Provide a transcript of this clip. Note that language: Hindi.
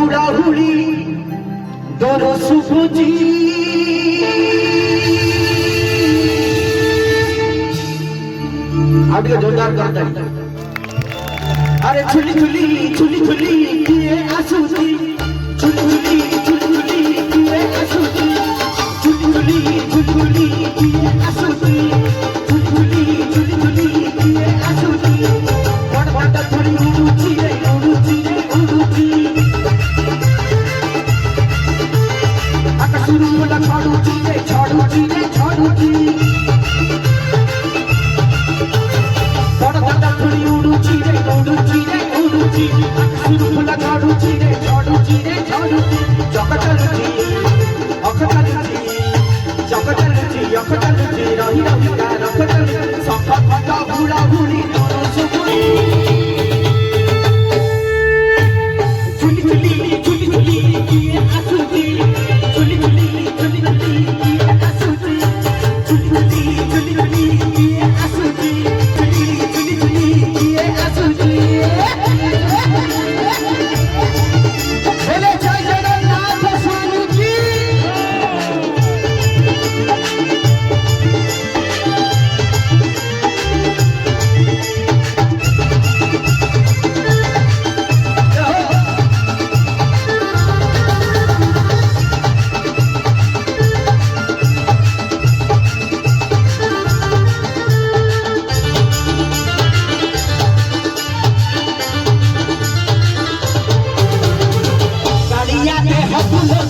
हुड़ा हुड़ी दोनों सुबुजी आप जोरदार करता है। अरे छुली छुली छुली छुली किए आसूसी छुली छुली छुली छुली किए आसूसी छुली छुली छुली छुली किए आसूसी छुली छुली छुली छुली किए आसूसी बड़ बड़ थोड़ी उड़ूची रे उड़ूची रे उड़ूची आकाशुरु मुला छाड़ूची रे छाड़ूची रे छाड़ूची बड़ बड़ थोड़ी उड़ूची रे उड़ूची रे उड़ूची आकाशुरु मुला छाड़ूची रे छाड़ूची रे छाड़ूची जगतलुची अखतलुची जगतलुची अखतलुची रही रही का रखतलुची सखा खटा हुड़ा हुड़ी दोनों सुखुड़ी चुली चुली चुली चुली किए आसूसी चुली चुली चुली चुली किए आसूसी चुली चुली चुली चुली किए आसूसी चुली चुली चुली किए आसूसी बोले जय जगन्नाथ स्वामी की गाड़िया के हबुलो